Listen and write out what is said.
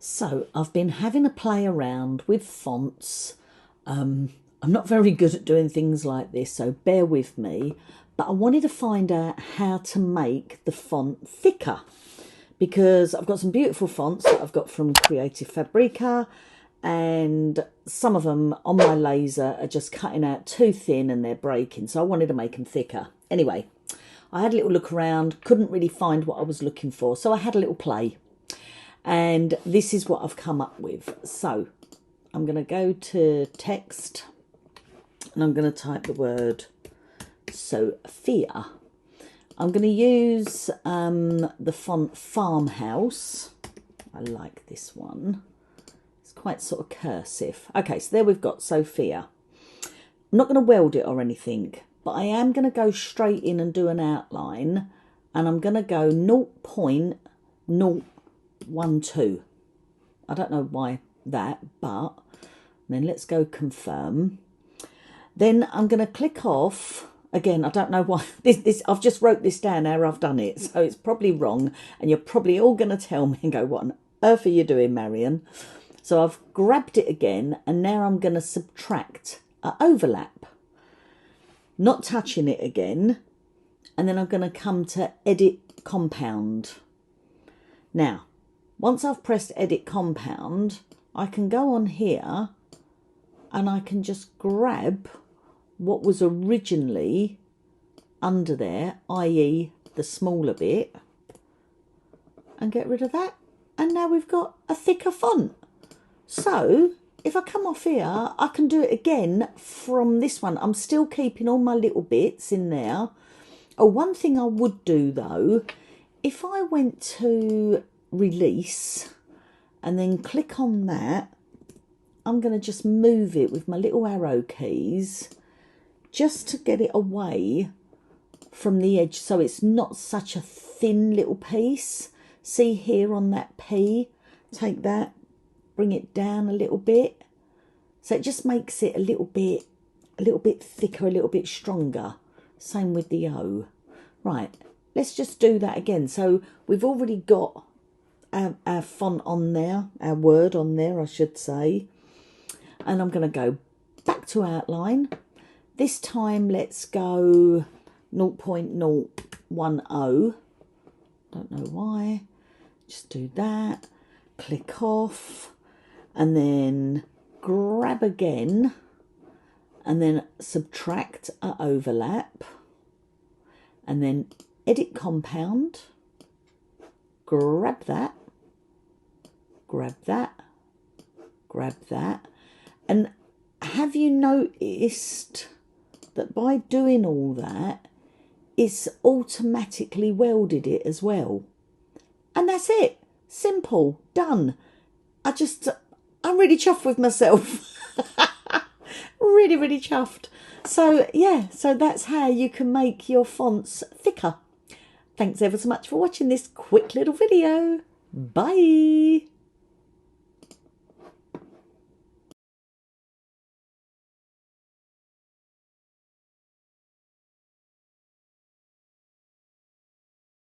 So I've been having a play around with fonts. I'm not very good at doing things like this, so bear with me. But I wanted to find out how to make the font thicker, because I've got some beautiful fonts that I've got from Creative Fabrica, and some of them on my laser are just cutting out too thin and they're breaking. So I wanted to make them thicker. Anyway, I had a little look around, couldn't really find what I was looking for. So I had a little play. And this is what I've come up with. So I'm going to go to text and I'm going to type the word Sophia. I'm going to use the font Farmhouse. I like this one. It's quite sort of cursive. Okay, so there we've got Sophia. I'm not going to weld it or anything, but I am going to go straight in and do an outline. And I'm going to go 0.012. I don't know why that, but then let's go confirm. Then I'm going to click off. Again, I don't know why this I've just wrote this down how I've done it, so it's probably wrong, and you're probably all going to tell me and go, what on earth are you doing, Marion? So I've grabbed it again, and now I'm going to subtract an overlap, not touching it again, and then I'm going to come to edit compound. Now, once I've pressed edit compound, I can go on here and I can just grab what was originally under there, i.e. the smaller bit, and get rid of that. And now we've got a thicker font. So if I come off here, I can do it again from this one. I'm still keeping all my little bits in there. Oh, one thing I would do though, if I went to release and then click on that, I'm going to just move it with my little arrow keys just to get it away from the edge, so it's not such a thin little piece. See here on that P, take that, bring it down a little bit, so it just makes it a little bit thicker, a little bit stronger. Same with the O. Right, let's just do that again. So we've already got our font on there, our word on there, I should say. And I'm going to go back to outline. This time, let's go 0.010. Don't know why. Just do that. Click off. And then grab again. And then subtract an overlap. And then edit compound. Grab that. Grab that. Grab that. And have you noticed that by doing all that, it's automatically welded it as well? And that's it. Simple. Done. I'm really chuffed with myself. Really, really chuffed. So, yeah, so that's how you can make your fonts thicker. Thanks ever so much for watching this quick little video. Bye.